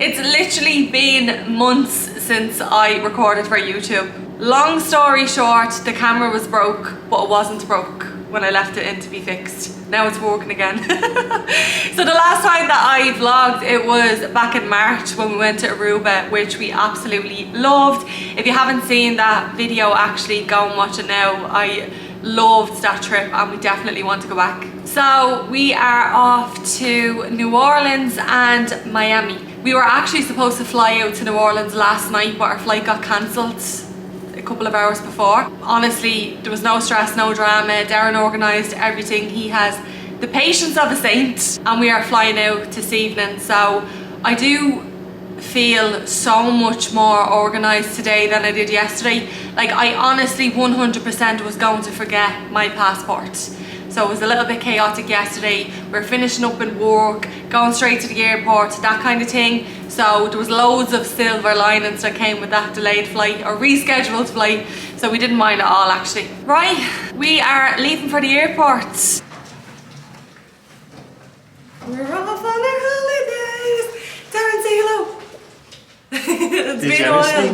It's literally been months since I recorded for YouTube. Long story short, the camera was broke, but it wasn't broke when I left it in to be fixed. Now it's working again. So the last time that I vlogged, it was back in March when we went to Aruba, which we absolutely loved. If you haven't seen that video, actually go and watch it now. I loved that trip and we definitely want to go back. So we are off to New Orleans and Miami. We were actually supposed to fly out to New Orleans last night, but our flight got cancelled a couple of hours before. Honestly, there was no stress, no drama. Darren organised everything. He has the patience of a saint, and we are flying out this evening. So I do feel so much more organised today than I did yesterday. Like, I honestly 100% was going to forget my passport. So it was a little bit chaotic yesterday. We're finishing up in work, going straight to the airport, that kind of thing. So there was loads of silver linings that came with that delayed flight or rescheduled flight. So we didn't mind at all, actually. Right, we are leaving for the airport. We're off on our holidays. Darren, say hello. It's been a while.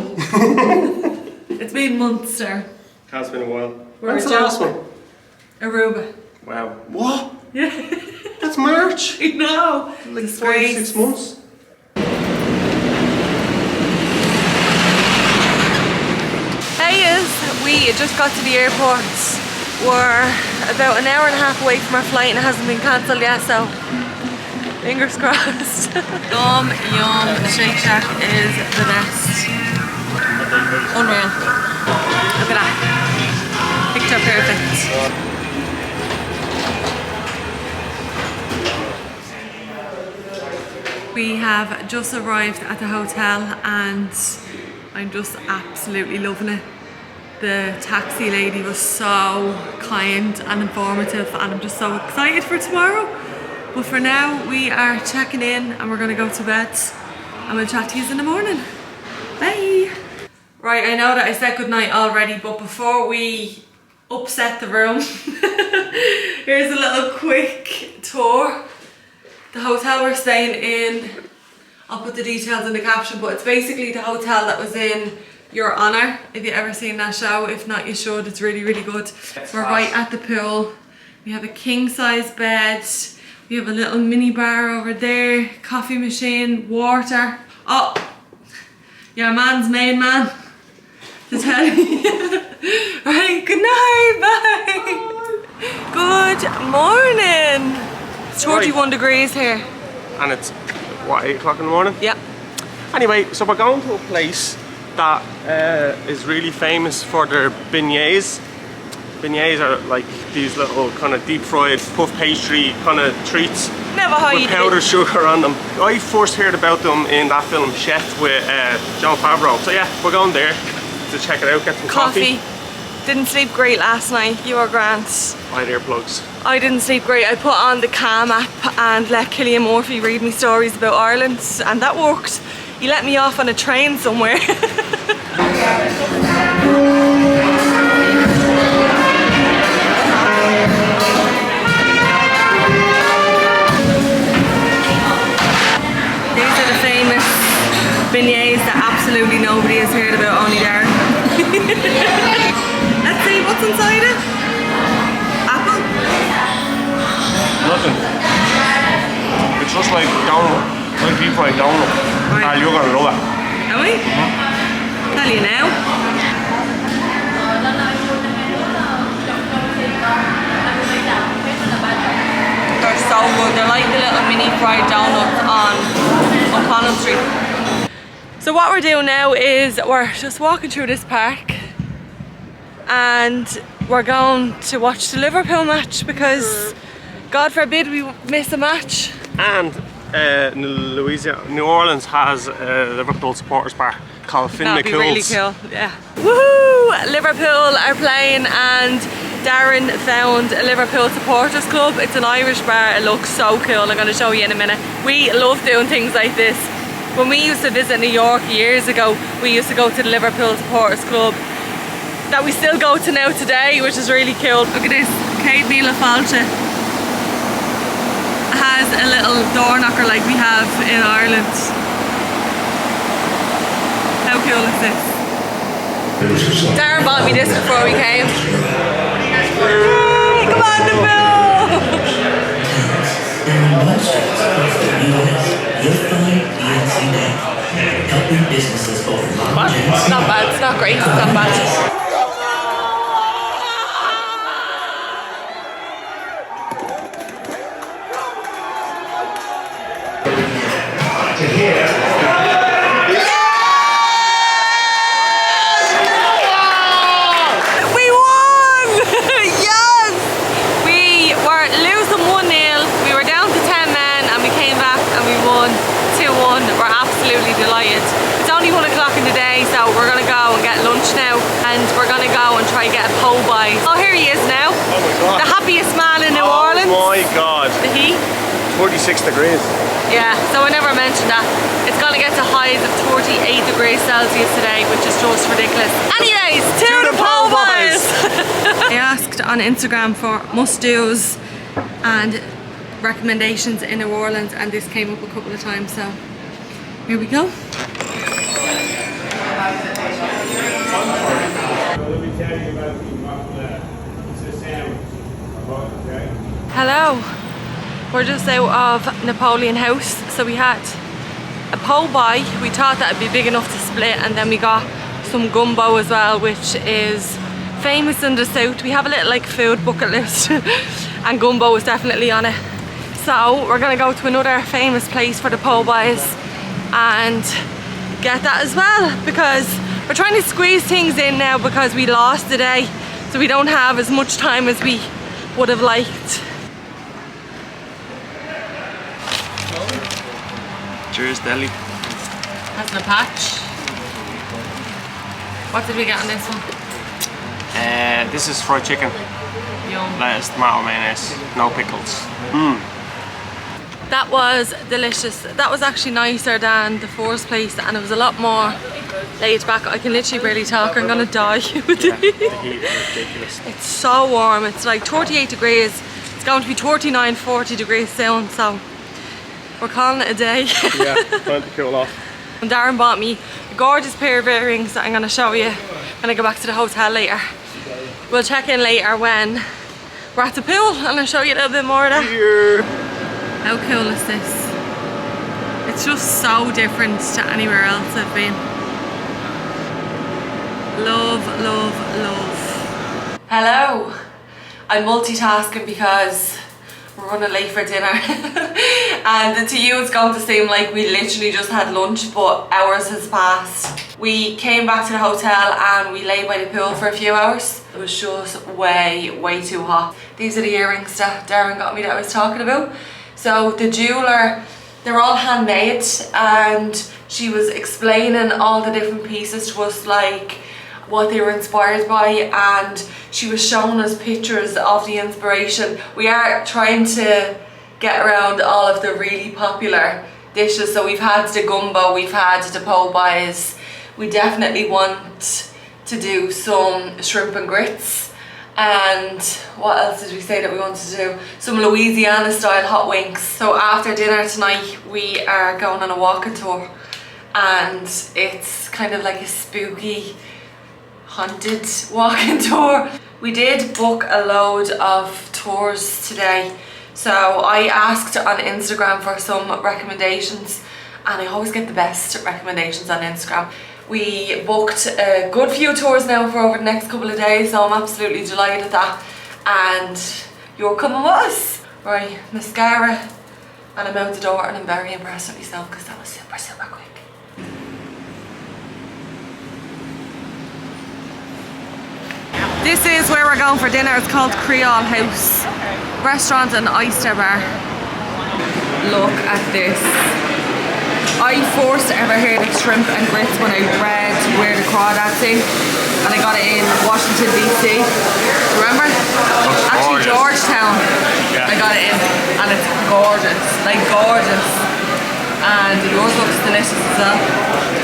It's been months, sir. Has been a while. Where's the last one? Aruba. Wow. What? Yeah. That's March. I know. Like 5-6 months. We just got to the airport. We're about an hour and a half away from our flight and it hasn't been cancelled yet, so fingers crossed. Yum, Shake Shack is the best. Unreal. Look at that. Picture perfect. We have just arrived at the hotel and I'm just absolutely loving it. The taxi lady was so kind and informative and I'm just so excited for tomorrow. But for now, we are checking in and we're gonna go to bed and we'll chat to you in the morning. Bye! Right, I know that I said goodnight already, but before we upset the room, here's a little quick tour. The hotel we're staying in, I'll put the details in the caption, but it's basically the hotel that was in Your Honor, if you've ever seen that show. If not, you should. It's really, really good. We're right at the pool. We have a king size bed. We have a little mini bar over there, coffee machine, water. Oh, your man's main man to tell you. Right, good night, bye. Good morning. It's 31 degrees here. And it's, what, 8 o'clock in the morning? Yep. Anyway, so we're going to a place that is really famous for their beignets. Beignets are like these little kind of deep fried puff pastry kind of treats. Never how with you powdered sugar on them. I first heard about them in that film Chef with Jon Favreau. So yeah, we're going there to check it out, get some coffee. Didn't sleep great last night. You were grand. I had earplugs. I didn't sleep great. I put on the Calm app and let Cillian Murphy read me stories about Ireland, and that worked. He let me off on a train somewhere. These are the famous beignets that absolutely nobody has heard about, only Darren. Let's see what's inside it. Apple? Nothing. It's just like donut, like deep fried donut. Right. Ah, you're gonna love it. Are we? Tell you now. They're so good. They're like the little mini fried donuts on O'Connell Street. So what we're doing now is we're just walking through this park and we're going to watch the Liverpool match because God forbid we miss a match. And New Orleans has a Liverpool supporters bar called Finlay That'd be really Cools. cool, yeah. Woohoo! Liverpool are playing and Darren found a Liverpool supporters club. It's an Irish bar, it looks so cool. I'm going to show you in a minute. We love doing things like this. When we used to visit New York years ago, we used to go to the Liverpool supporters club that we still go to now today, which is really cool. Look at this, Kate Mila Falcha has a little door knocker like we have in Ireland. How cool is this? Darren bought me this before we came. Yay, come on, the bill! Not bad, it's not great, it's not bad. Delighted. It's only 1 o'clock in the day, so we're gonna go and get lunch now, and we're gonna go and try and get a po' boy. Oh, here he is now. Oh my god. The happiest man in New Orleans. Oh my god. The heat. 46 degrees. Yeah, so I never mentioned that. It's gonna get to highs of 38 degrees Celsius today, which is just ridiculous. Anyways, to the po' boys. I asked on Instagram for must-dos and recommendations in New Orleans, and this came up a couple of times, so here we go. Hello. We're just out of Napoleon House. So we had a po' boy. We thought that would be big enough to split, and then we got some gumbo as well, which is famous in the south. We have a little like food bucket list and gumbo is definitely on it. So we're gonna go to another famous place for the po' boys and get that as well, because we're trying to squeeze things in now because we lost today, so we don't have as much time as we would have liked. Cheers, Deli. That's a patch. What did we get on this one? This is fried chicken. Yum. Lettuce, tomato, mayonnaise, no pickles. That was delicious. That was actually nicer than the first place, and it was a lot more laid back. I can literally barely talk. I'm gonna die with the heat. The heat is ridiculous. It's so warm. It's like 38 degrees. It's going to be 39, 40 degrees soon, so we're calling it a day. Yeah, time to cool off. And Darren bought me a gorgeous pair of earrings that I'm gonna show you when I go back to the hotel later. We'll check in later when we're at the pool, and I'll show you a little bit more of that. Here. How cool is this? It's just so different to anywhere else I've been. Love, love, love. Hello. I'm multitasking because we're running late for dinner. And to you it's going to seem like we literally just had lunch, but hours has passed. We came back to the hotel and we lay by the pool for a few hours. It was just way, way too hot. These are the earrings that Darren got me that I was talking about. So the jeweler, they're all handmade, and she was explaining all the different pieces to us, like what they were inspired by, and she was showing us pictures of the inspiration. We are trying to get around all of the really popular dishes. So we've had the gumbo, we've had the po' boys. We definitely want to do some shrimp and grits. And what else did we say that we wanted to do? Some Louisiana style hot wings. So after dinner tonight we are going on a walking tour, and it's kind of like a spooky haunted walking tour. We did book a load of tours today, so I asked on Instagram for some recommendations, and I always get the best recommendations on Instagram. We booked a good few tours now for over the next couple of days, so I'm absolutely delighted at that. And you're coming with us. Right, mascara, and I'm out the door, and I'm very impressed with myself because that was super, super quick. This is where we're going for dinner. It's called Creole House. Restaurant and oyster bar. Look at this. I first ever heard of shrimp and grits when I read Where the Crawdads Sing, and I got it in Washington DC. Remember? Actually Georgetown. Yeah. I got it in, and it's gorgeous, like gorgeous. And yours looks delicious as well.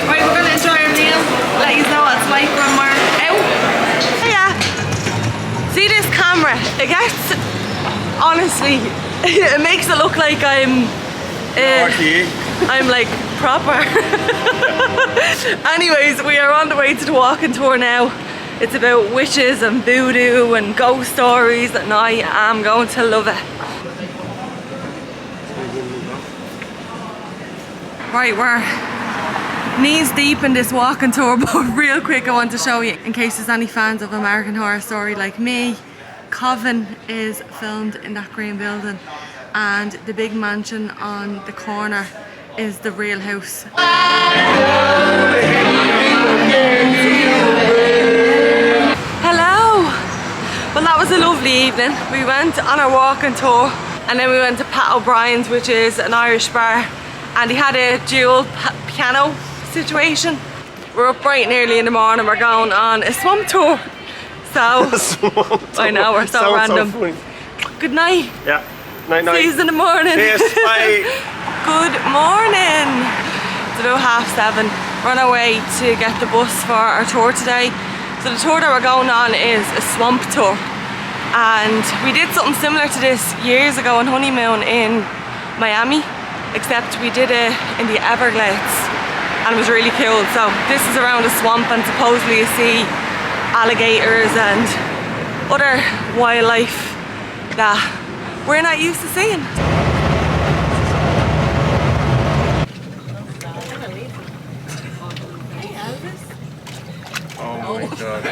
Right, we're gonna enjoy our meal. Let you know what it's like when we're out. Yeah. See this camera? It gets, honestly, it makes it look like I'm RTE. I'm like proper. Anyways, we are on the way to the walking tour now. It's about witches and voodoo and ghost stories, and I am going to love it. Right, we're knees deep in this walking tour, but real quick I want to show you, in case there's any fans of American Horror Story like me, Coven is filmed in that green building, and the big mansion on the corner is the real house. Hello! Well, that was a lovely evening. We went on our walking tour and then we went to Pat O'Brien's, which is an Irish bar, and he had a dual piano situation. We're up bright and early in the morning, we're going on a swamp tour. So, I know, we're so random. So good night. Yeah, night night. See you in the morning. Yes, bye. Good morning. It's about 7:30. We're on our way to get the bus for our tour today. So the tour that we're going on is a swamp tour. And we did something similar to this years ago on honeymoon in Miami, except we did it in the Everglades and it was really cool. So this is around a swamp, and supposedly you see alligators and other wildlife that we're not used to seeing. Oh my god.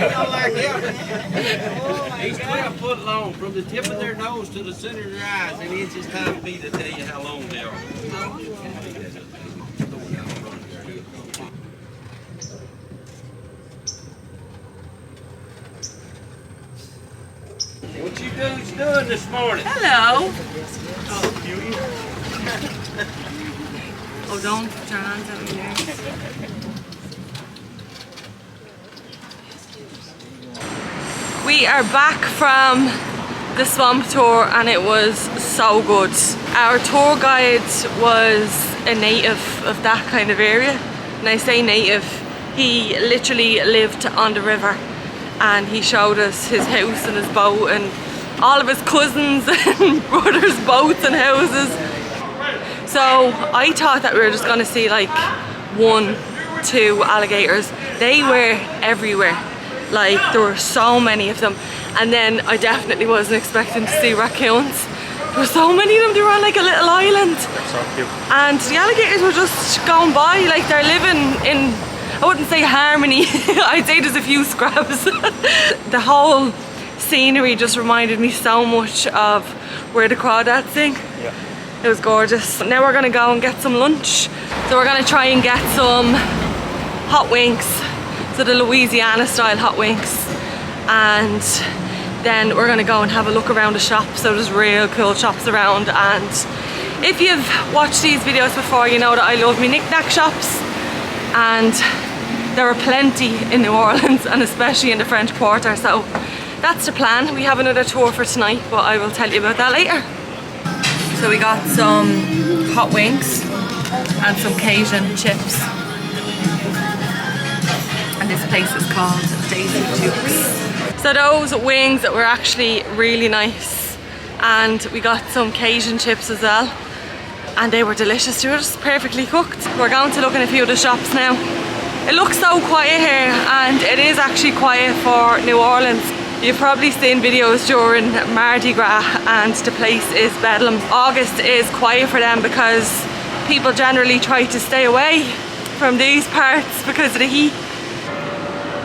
He's 12 foot long, from the tip of their nose to the center of their eyes, and it's just time for me to tell you how long they are. What you dudes doing this morning? Hello. Oh, don't put your hands out here. We are back from the swamp tour and it was so good. Our tour guide was a native of that kind of area. And I say native, he literally lived on the river, and he showed us his house and his boat and all of his cousins and brothers' boats and houses. So I thought that we were just gonna see like 1, 2 alligators. They were everywhere. Like, there were so many of them. And then I definitely wasn't expecting to see raccoons. There were so many of them. They were on like a little island. So cute. And the alligators were just going by, like they're living in, I wouldn't say harmony, I'd say there's a few scraps. The whole scenery just reminded me so much of Where the Crawdads Sing. Yeah. It was gorgeous. Now we're gonna go and get some lunch. So we're gonna try and get some hot wings. So the Louisiana style hot wings. And then we're gonna go and have a look around the shop. So there's real cool shops around. And if you've watched these videos before, you know that I love me knick-knack shops. And there are plenty in New Orleans, and especially in the French Quarter. So that's the plan. We have another tour for tonight, but I will tell you about that later. So we got some hot wings and some Cajun chips. And this place is called Daisy Dukes. So those wings were actually really nice, and we got some Cajun chips as well, and they were delicious. They were just perfectly cooked. We're going to look in a few of the shops now. It looks so quiet here, and it is actually quiet for New Orleans. You've probably seen videos during Mardi Gras and the place is bedlam. August is quiet for them because people generally try to stay away from these parts because of the heat.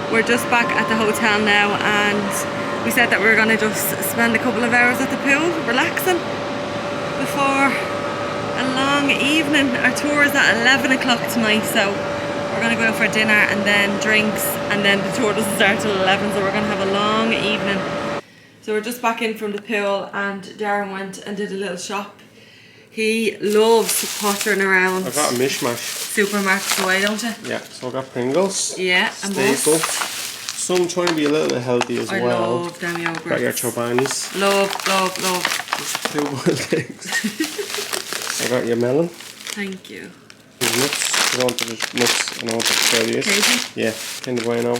We're just back at the hotel now, and we said that we were going to just spend a couple of hours at the pool relaxing before a long evening. Our tour is at 11 o'clock tonight, so we're going to go out for dinner and then drinks, and then the tour doesn't start till 11, so we're going to have a long evening. So we're just back in from the pool, and Darren went and did a little shop. He loves pottering around. I got a mishmash. Supermarkets away, don't you? Yeah, so I got Pringles. Yeah, and staple. Some trying to be a little bit healthy as I well. I love them yogurts. Got your chobanis. Love, love, love. Just 2 boiled eggs. I got your melon. Thank you. These nuts. I wanted the nuts and I wanted to show you. Cajun? Yeah, kind of bueno. I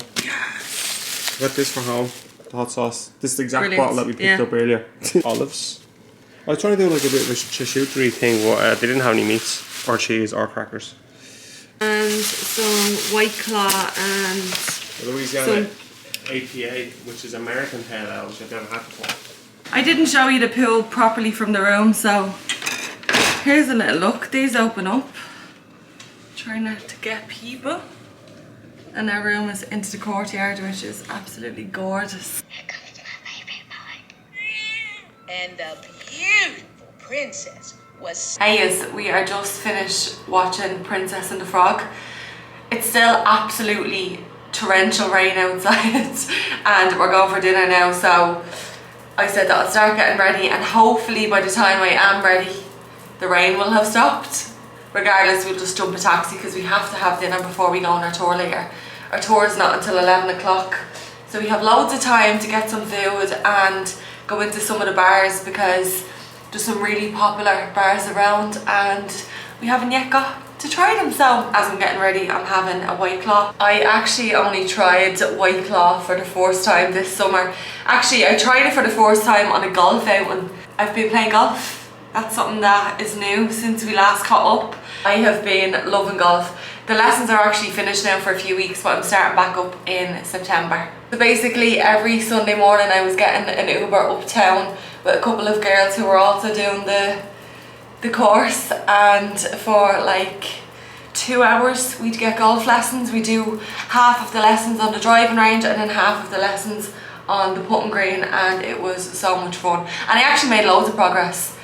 got this for home. The hot sauce. This is the exact Brilliant. bottle that we picked up earlier. Olives. I was trying to do like a bit of a charcuterie thing, but they didn't have any meats. or cheese or crackers. And some White Claw and Louisiana APA, which is American Pale Ale, which I've never had before. I didn't show you the pool properly from the room, so here's a little look. These open up. Try not to get people. And our room is into the courtyard, which is absolutely gorgeous. Here comes my favorite part. And the beautiful princess was... Hey yes, we are just finished watching Princess and the Frog. It's still absolutely torrential rain outside and we're going for dinner now, so I said that I'll start getting ready and hopefully by the time I am ready the rain will have stopped. Regardless, we'll just jump a taxi because we have to have dinner before we go on our tour later. Our tour is not until 11 o'clock, so we have loads of time to get some food and go into some of the bars because there's some really popular bars around and we haven't yet got to try them. So as I'm getting ready, I'm having a White Claw. I actually only tried White Claw for the first time this summer. Actually, I tried it for the first time on a golf outing. I've been playing golf. That's something that is new since we last caught up. I have been loving golf. The lessons are actually finished now for a few weeks, but I'm starting back up in September. So basically every Sunday morning I was getting an Uber uptown with a couple of girls who were also doing the course, and for like 2 hours we'd get golf lessons. We do half of the lessons on the driving range and then half of the lessons on the putting green, and it was so much fun. And I actually made loads of progress.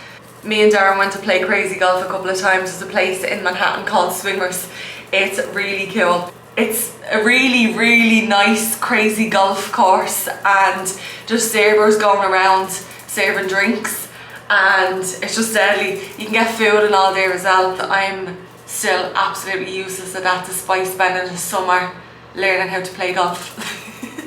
Me and Darren went to play crazy golf a couple of times. There's a place in Manhattan called Swingers. It's really cool. It's a really nice crazy golf course and just servers going around serving drinks, and it's just deadly. You can get food and all there as well. I'm still absolutely useless at that despite spending the summer learning how to play golf.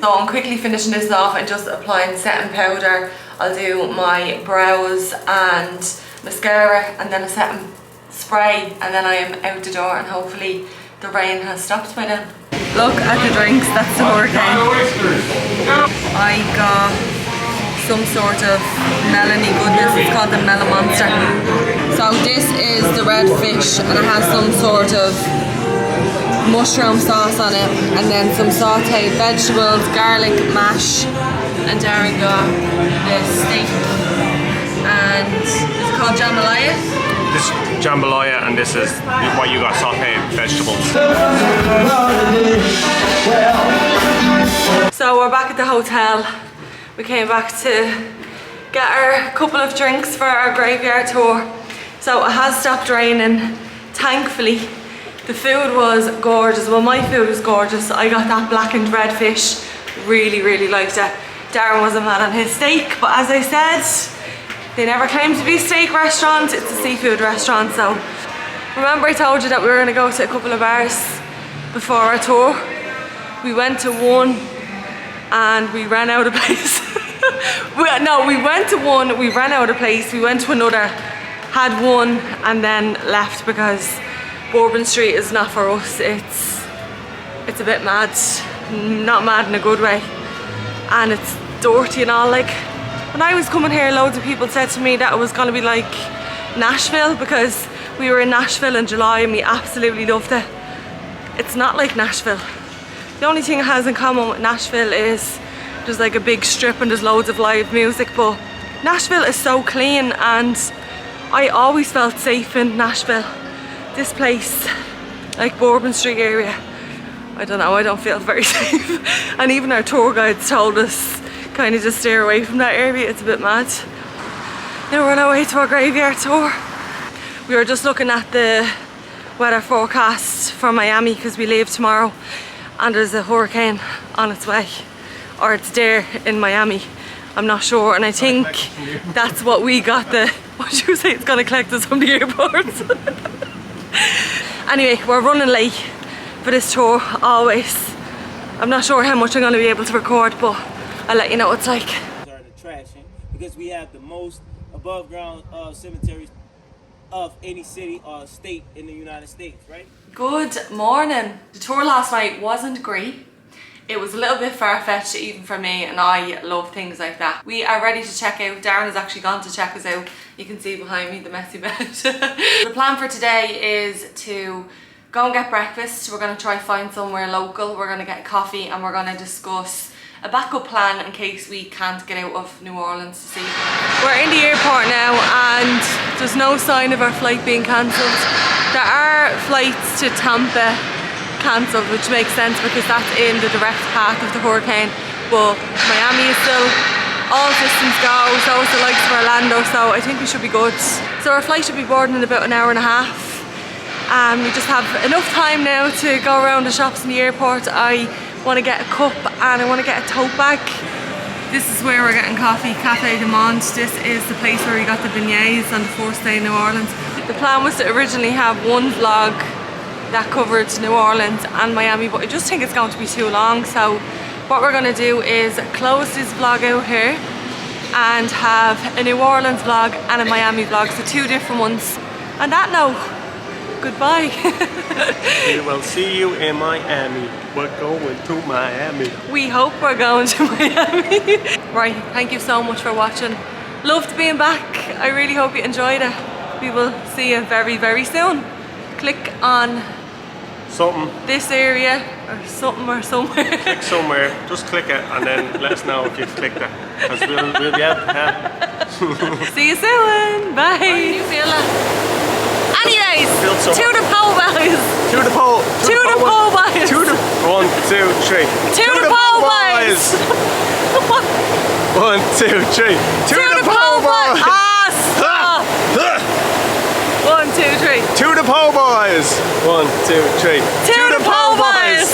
So I'm quickly finishing this off and just applying setting powder. I'll do my brows and mascara and then a setting spray, and then I am out the door and hopefully the rain has stopped by then. Look at the drinks, that's the hurricane. I got some sort of melony goodness, it's called the Melon Monster. So this is the red fish and it has some sort of mushroom sauce on it, and then some sauteed vegetables, garlic mash, and Darren got the steak. And is it called jambalaya? This is jambalaya and this is what you got, sauteed vegetables. So we're back at the hotel. We came back to get our couple of drinks for our graveyard tour. So it has stopped raining, thankfully. The food was gorgeous. Well, my food was gorgeous. I got that blackened red fish. Really liked it. Darren wasn't mad on his steak, but as I said, they never claimed to be a steak restaurant. It's a seafood restaurant. So remember I told you that we were going to go to a couple of bars before our tour. We went to one and we ran out of place. We went to one, we ran out of place. We went to another, had one, and then left because Bourbon Street is not for us. It's a bit mad, not mad in a good way, and it's dirty and all. Like when I was coming here, loads of people said to me that it was going to be like Nashville because we were in Nashville in July and we absolutely loved it. It's not like Nashville. The only thing it has in common with Nashville is there's like a big strip and there's loads of live music, but Nashville is so clean and I always felt safe in Nashville. This place, like Bourbon Street area, I don't know, I don't feel very safe. And even our tour guides told us kind of just steer away from that area. It's a bit mad. Now we're on our way to our graveyard tour. We were just looking at the weather forecast for Miami because we leave tomorrow and there's a hurricane on its way, or it's there in Miami. I'm not sure, and I think that's what we got what did you say, it's gonna collect us from the airport. Anyway, we're running late for this tour, always. I'm not sure how much I'm gonna be able to record, but I'll let you know what it's like. Are an attraction because we have the most above ground cemeteries of any city or state in the United States, right? Good morning. The tour last night wasn't great. It was a little bit far-fetched even for me, and I love things like that. We are ready to check out. Darren has actually gone to check us out. You can see behind me the messy bed. The plan for today is to go and get breakfast. We're going to try find somewhere local. We're going to get coffee and we're going to discuss a backup plan in case we can't get out of New Orleans to see. We're in the airport now and there's no sign of our flight being cancelled. There are flights to Tampa cancelled, which makes sense because that's in the direct path of the hurricane, but Miami is still all systems go, so is the likes of Orlando, so I think we should be good. So our flight should be boarding in about an hour and a half. We just have enough time now to go around the shops in the airport. I want to get a cup and I want to get a tote bag. This is where we're getting coffee, Café du Monde. This is the place where we got the beignets on the first day in New Orleans. The plan was to originally have one vlog that covered New Orleans and Miami, but I just think it's going to be too long. So what we're going to do is close this vlog out here and have a New Orleans vlog and a Miami vlog, so 2 different ones. On that note, goodbye. We will see you in Miami. We're going to Miami. We hope we're going to Miami. Right, thank you so much for watching. Loved being back. I really hope you enjoyed it. We will see you very, very soon. Click on something, this area or something or somewhere. Click somewhere, just click it and then let us know if you've clicked it, because we'll be able to help. See you soon. Bye. How do you feel it? Anyways, so to the pole boys. To the pole. To the pole boys. To the 1, 2, 3. To the pole boys. 1, 2, 3. To the pole boys. Ah, stop. 1, 2, 3. To the pole boys. 1, 2, 3. To the pole boys.